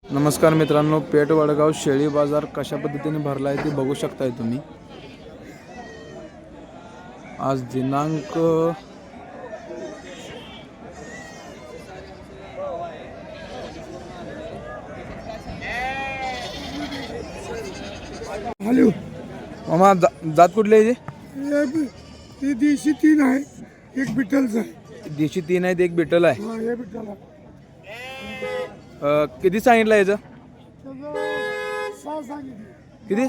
नमस्कार मित्रांनो, पेठ वडगाव शेळी बाजार कशा पद्धतीने भरला आहे ते बघू शकताय तुम्ही। आज दिनांक हॅलो मामा जात कुठले आहे ते देशी 3 आहे, एक बिटलचा आहे। देशी 3 आहेत, एक बिटल आहे। हा हे बिटल आहे। किती सांगितलं याचं? त्याचं 6 सांगितले। किती?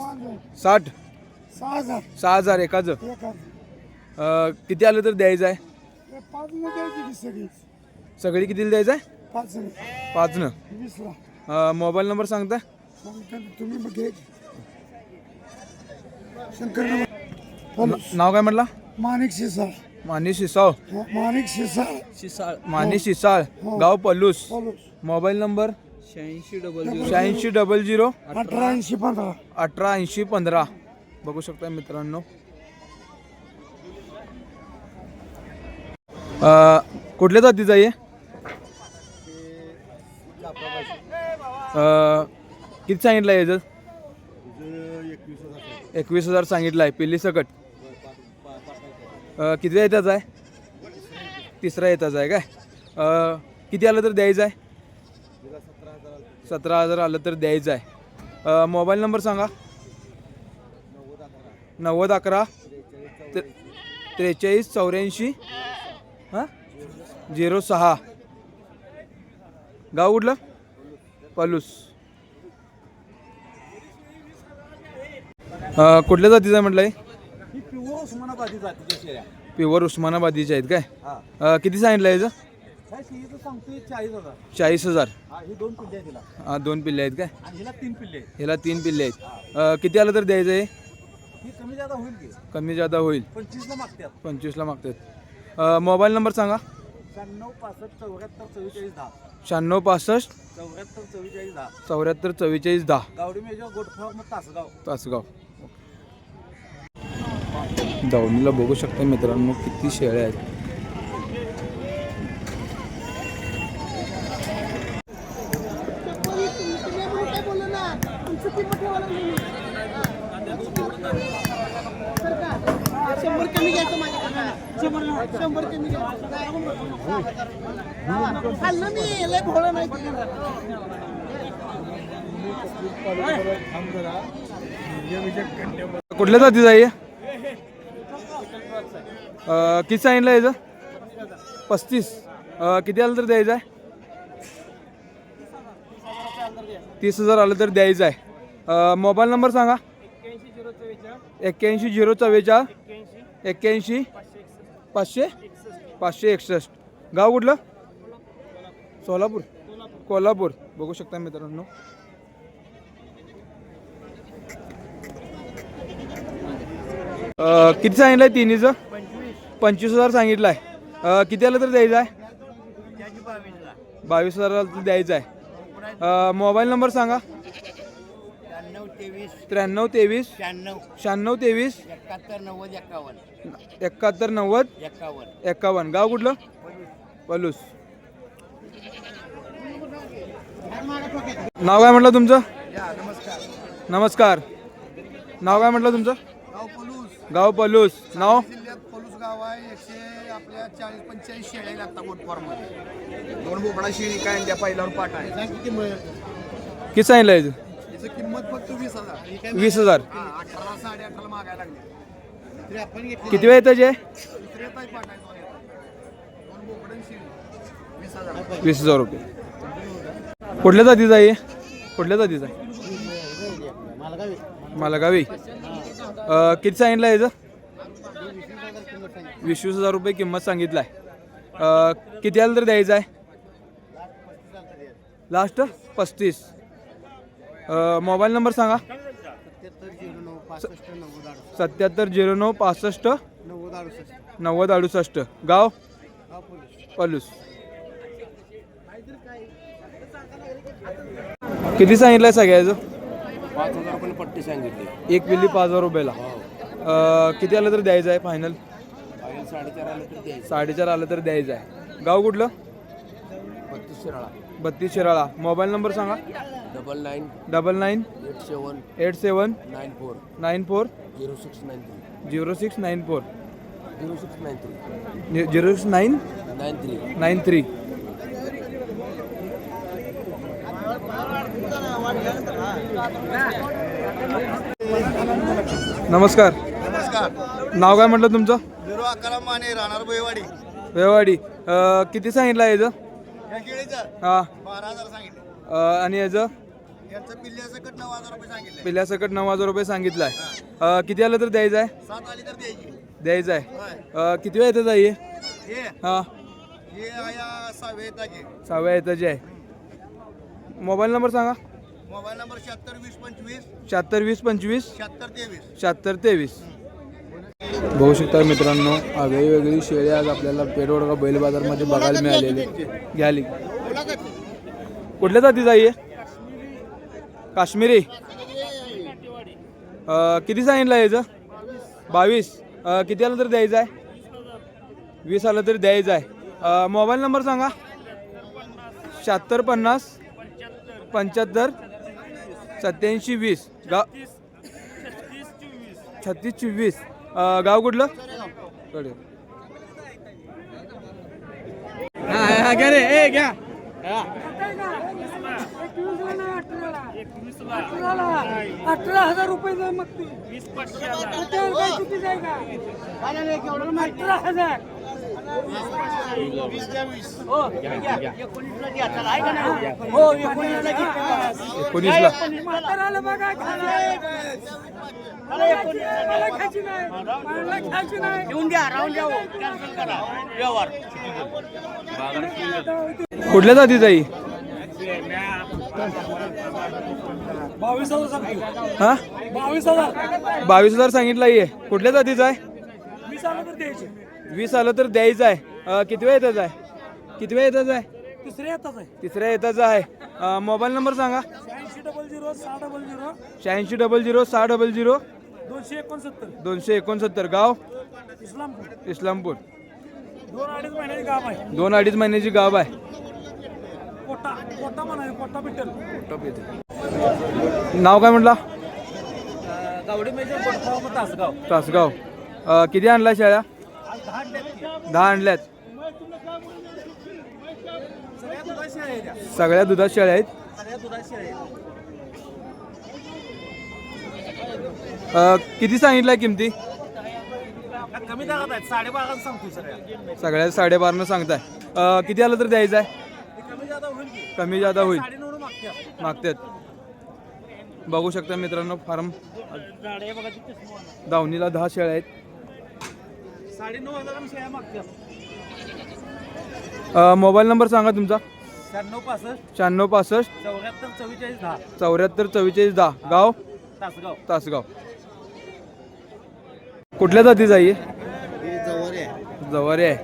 60 6,000 6,000 एकाचं। एका किती आलं तर द्यायचं आहे? हे 5 न द्यायची की सगळी सगळी कितीला द्यायचं आहे? 5 न 5 न। 20 ला मोबाईल नंबर सांगता? सांगता तुम्ही मग घे। शंकर नाव काय म्हटलं? माणिक शिसाळ। मानी शिसाळ। माणिक शिसाळ मानी शिसाळ, गाव पलूस। बोलो मोबाईल नंबर 8600 1880 188015। बघू शकता मित्रांनो। कुठल्या जातीचा आहे? किती सांगितलं याचं? 21,000 सांगितलं आहे। पिल्ली सकट किती येताचा आहे? तिसरा येताचा आहे काय? किती आलं तर द्यायचं आहे? 17,000 आलं तर द्यायचं आहे। मोबाईल नंबर सांगा? 9011 43 84 06। गाव कुठलं? पलूस। कुठल्या जातीचं आहे म्हटलं? प्युअर उस्मानाबादीचे आहेत काय? किती सांगितलं याचं? 40,000। हा 2 पिल्ले आहेत काय? ह्याला 3 पिल्ले आहेत। किती आलं तर द्यायचं आहे? कमी जादा होईल। 25 ला मागतात। मोबाईल नंबर सांगा? 9665 74 44 10 तासगाव। दावणीला बघू शकता मित्रांनो किती शेळ्या आहेत। कुठल्या जातीचं आहे? किती सांगितलं याचं? 35। किती आलं तर द्यायचं आहे? 30,000 आलं तर द्यायचं आहे। मोबाईल नंबर सांगा? 81 044 81 561। गाव कुठलं? सोलापूर। कोल्हापूर। बघू शकता मित्रांनो। किती सांगितलं आहे तिन्हीचं? 25,000 सांगितलं आहे। किती आलं तर द्यायचं आहे? 22,000 आलं तर द्यायचं आहे। मोबाईल नंबर सांगा? 93 23 96 23 71 90 51। गाव कुठलं? पलूस। नाव काय म्हटलं तुमचं? नमस्कार। नाव काय म्हटलं तुमचं? गाव पलूस। नाव? पलूस गाव आहे। 100 आपल्या 40-45 शेळ्या लागतात गोटफार्ममध्ये। 2 बोकडा शेळी काय त्या पहिल्यावर पाठ आहे। किती सांगितलं याचं? याची किंमत फक्त 20,000। 20,000। 18 18.5 मागायला लागले। किती वेळ त्याचे? दुसऱ्या ताई पाठ आहे 2 बोकडा शेळी 20,000। 20,000 रुपये। कुठल्या जातीचा आहे? कुठल्या जातीचा आहे? मालगावी। किती सांगितलं याचं? 20,000 रुपये किंमत सांगितलं आहे। किती आलं तर द्यायचं आहे? लास्ट 35। मोबाईल नंबर सांगा? 7709 65 90 68। गाव? पलूस। किती सांगितलं सगळ्याचं? 5,000 रुपये पट्टी सांगितली। एक पिल्ली 5,000 रुपयाला। किती आलं तर द्यायचं आहे फायनल? 4.5 आलं तर द्यायचं। 4.5 आलं तर द्यायचं आहे। गाव कुठलं? 32 शिराळा। 32 शिराळा. मोबाईल नंबर सांगा. 99 99 87 87 94 94 0693 0694 0693 0693 93. नमस्कार. नमस्कार. नाव काय म्हटलं तुमचं? बिरो अकरा माने राहणार बोईवाडी. वेवाडी. किती सांगितलं आहे याचं? या केळीचं हां. 12,000 सांगितले. आणि याचं यांचं पिल्ल्यासकट 9,000 रुपये सांगितले. पिल्ल्यासकट 9,000 रुपये सांगितलं आहे. किती आलं तर द्यायचं आहे? 7 आली तर द्यायची. द्यायचं आहे. होय. किती वेळ येतं आहे? हे हां. हे आया 6 येताचे. 6व्या येताची आहे. मोबाईल नंबर सांगा. Mobile number 76 20 25 76 20 25 76 23. 76 23. बघू शकता मित्रांनो, वेगवेगळी शेळी आज आपल्याला पेठवडगाव बैल बाजारमध्ये बघायला मिळालेली. घ्याली. कुठल्या जातीचा आहे? काश्मीरी. किती सांगितलं आहे याचं? 22. किती आलं तर द्यायचं आहे? 20 आलं तर द्यायचं आहे. मोबाईल नंबर सांगा. 76 50 75 87 20. गाव 36 24. गाव कुठलं? कडे. घ्या रे. घ्या. 18,000 रुपये जर मग तू 18,000 चुकीच आहे का? 18,000. हो 19ला घे. 19ला. म्हाताराला बघा मला खायची नाही. मला खायची नाही. कुठल्या जातीचा आहे? 22,000 सांगतो. हा 22,000. 22,000 सांगितलं आहे. कुठल्या जातीचा आहे? 20 आलं तर द्यायचे. 20 आलं तर द्यायचं आहे. किती वेळ येताच आहे? किती वेळ येताच आहे? तिसऱ्या येतात आहे. तिसऱ्या येताचा आहे. मोबाईल नंबर सांगा. 8600 600 8600 600 269. 269. गाव इस्लामपूर. इस्लामपूर. 2-2.5 महिन्याची गाव आहे. 2-2.5 महिन्याची गाव आहे. कोटा म्हणाले. कोटा पिटल. नाव काय म्हटलं? गावडी मेजर तासगाव. तासगाव. किती आणला शेळ्या? 10 आणल्यात. सगळ्या दुधात शेळ्या आहेत. किती सांगितलं किमती? कमी दारात आहेत. 12.5 सांगतो सगळ्या. सगळ्या 12.5 सांगताय. किती आलं तर द्यायचं आहे? कमी जादा होईल की? कमी जादा होईल. 9.5 मागतात. मागतात. बघू शकता मित्रांनो, फार्म गाड्या बघा तिथे. दावणीला 10 शेळ्या आहेत. 9,500 शेळ्या मागतात. मोबाईल नंबर सांगा तुमचा. 96 96 65 74 44 10. 74 44 10. गाव तासगाव. तासगाव. कुठल्या जातीचा आहे? जवारी आहे.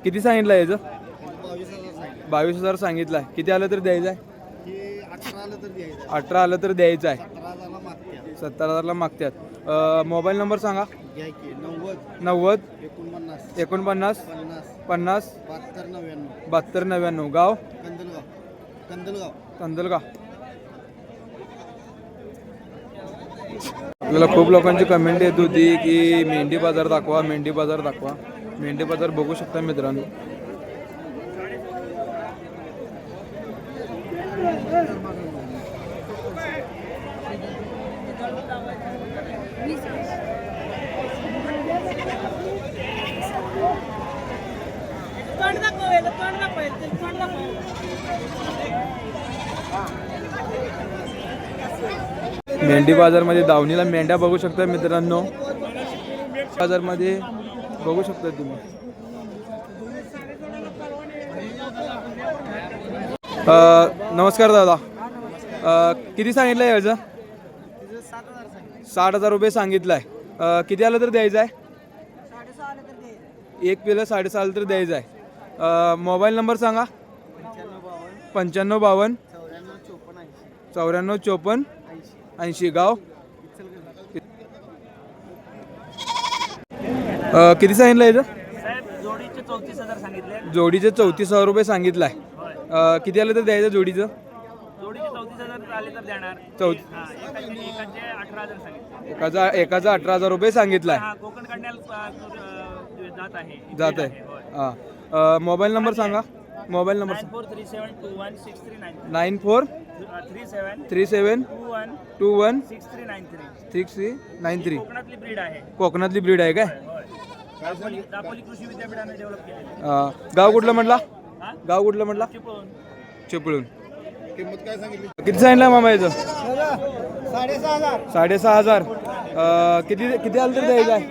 किती सांगितलं याचं? 22,000 सांगितलं आहे. किती आलं तर द्यायचं आहे? 18 आलं तर द्यायचं आहे. 17,000ला मागतात. मोबाईल नंबर सांगा. 90 49 50 72 99. गाव कंदलगाव. आपल्याला खूप लोकांची कमेंट येत होती की मेंढी बाजार दाखवा, मेंढी बाजार दाखवा. मेंढी बाजार बघू शकता मित्रांनो. मेंढी बाजारमध्ये दावणीला मेंढ्या बघू शकता मित्रांनो. बाजारमध्ये बघू शकता तुम्ही. नमस्कार दादा. किती सांगितलं आहे याचं? 60,000 रुपये सांगितलं आहे. किती आलं तर द्यायचं आहे? एक पिलं 6.5 आलं तर द्यायचं आहे. मोबाईल नंबर सांगा. 95 52 94 54 80. गाव किती सांगितलं याचं? जोडीचे 34,000 सांगितले. जोडीचे 34,000 रुपये सांगितलं आहे. किती आलं तर द्यायचं जोडीचं? जोडीचे 34,000 आले तर देणार. चौथ- हा, एकाचे 18,000 सांगितले. एकाचा 18,000 रुपये सांगितलाय. हा, कोकण कन्याल जात आहे. जात आहे. हां. मोबाईल नंबर सांगा. Mobile number 9437216393. 9437 21 6393. कोकणातली ब्रीड आहे. कोकणातली ब्रीड आहे काय? दापोली कृषी विद्यापीठाने डेव्हलप केलेली. गाव कुठलं म्हटला? हा? गाव कुठलं म्हटला? चिपळूण. चिपळून. किती सांगितलं मामा याचं? 6,500. किती किती आलं तर द्यायचं आहे?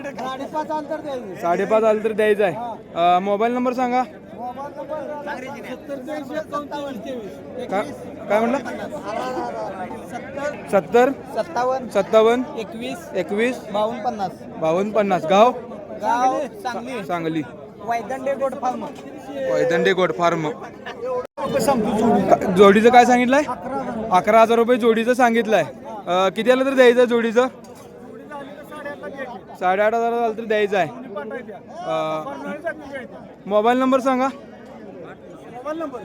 5.5 आलं तर द्यायचं आहे. मोबाईल नंबर सांगा. काय म्हटलं? 70 57 21 52 गाव सांगली. वैदंडे goat farm. जोडीचं काय सांगितलंय? 11,000 रुपये जोडीचं सांगितलंय. किती आलं तर द्यायचं जोडीचं? 8,500 आलं तर द्यायचं आहे. मोबाईल नंबर सांगा.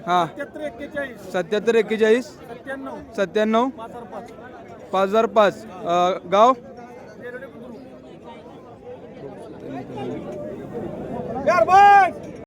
हां 77 41 97 5005. गाव गारबन